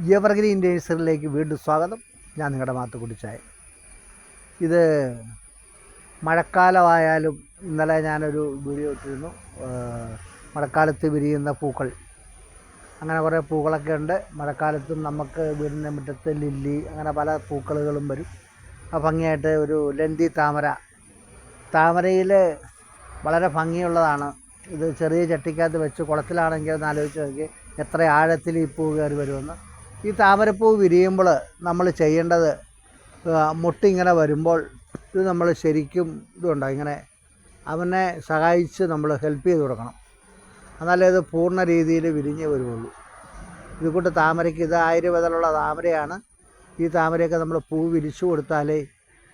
Evergreen നഴ്സറിയിലേക്ക് വീണ്ടും സ്വാഗതം. ഞാൻ നിങ്ങളുടെ മാത്തുക്കുട്ടിച്ചായ. ഇത് മഴക്കാലമായാലും ഇന്നലെ ഞാനൊരു വീഡിയോ ഇട്ടിരുന്നു. മഴക്കാലത്ത് വിരിയുന്ന പൂക്കൾ, അങ്ങനെ കുറേ പൂക്കളൊക്കെ ഉണ്ട്. മഴക്കാലത്തും നമുക്ക് വീടിൻ്റെ മുറ്റത്ത് ലില്ലി, അങ്ങനെ പല പൂക്കളുകളും വരും. ഭംഗിയായിട്ട് ഒരു ലെന്തി താമരയിൽ വളരെ ഭംഗിയുള്ളതാണ്. ഇത് ചെറിയ ചട്ടിക്കകത്ത് വെച്ച് കുളത്തിലാണെങ്കിൽ ഒന്ന് ആലോചിച്ച് നോക്കി എത്ര ആഴത്തിൽ ഈ പൂ കയറി വരുമെന്ന്. ഈ താമരപ്പൂ വിരിയുമ്പോൾ നമ്മൾ ചെയ്യേണ്ടത്, മുട്ടിങ്ങനെ വരുമ്പോൾ ഇത് നമ്മൾ ശരിക്കും ഇതുണ്ടോ ഇങ്ങനെ അവനെ സഹായിച്ച് നമ്മൾ ഹെൽപ്പ് ചെയ്ത് കൊടുക്കണം. എന്നാലേ ഇത് പൂർണ്ണ രീതിയിൽ വിരിഞ്ഞ് വരുള്ളൂ. ഇതുകൂട്ട് താമരയ്ക്ക് ഇത് 1000 മുതലുള്ള താമരയാണ്. ഈ താമരയൊക്കെ നമ്മൾ പൂ വിരിച്ചു കൊടുത്താലേ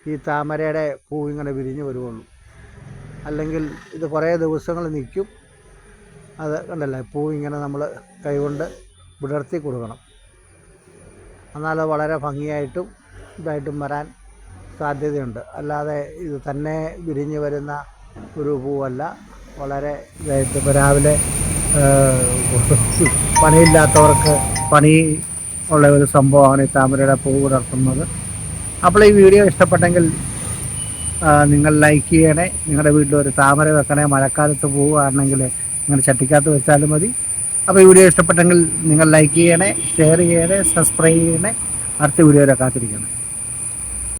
ഈ താമരയുടെ പൂ ഇങ്ങനെ വിരിഞ്ഞ് വരുള്ളൂ. അല്ലെങ്കിൽ ഇത് കുറേ ദിവസങ്ങൾ നിൽക്കും. അത് കണ്ടല്ലേ, പൂ ഇങ്ങനെ നമ്മൾ കൈകൊണ്ട് വിടർത്തി കൊടുക്കണം. എന്നാൽ വളരെ ഭംഗിയായിട്ടും ഇതായിട്ടും വരാൻ സാധ്യതയുണ്ട്. അല്ലാതെ ഇത് തന്നെ വിരിഞ്ഞ് വരുന്ന ഒരു പൂവല്ല. വളരെ ഇതായിട്ട് ഇപ്പോൾ രാവിലെ പണിയില്ലാത്തവർക്ക് പണി ഉള്ള ഒരു സംഭവമാണ് ഈ താമരയുടെ പൂ വിടർത്തുന്നത്. അപ്പോൾ ഈ വീഡിയോ ഇഷ്ടപ്പെട്ടെങ്കിൽ നിങ്ങൾ ലൈക്ക് ചെയ്യണേ. നിങ്ങളുടെ വീട്ടിലൊരു താമര വെക്കണേ. മഴക്കാലത്ത് പോവുകയാണെങ്കിൽ നിങ്ങൾ ചട്ടിക്കകത്ത് വെച്ചാലും മതി. അപ്പോൾ ഈ വീഡിയോ ഇഷ്ടപ്പെട്ടെങ്കിൽ നിങ്ങൾ ലൈക്ക് ചെയ്യണേ, ഷെയർ ചെയ്യണേ, സബ്സ്ക്രൈബ് ചെയ്യണേ. അടുത്ത വീഡിയോയിലെ കാത്തിരിക്കണം.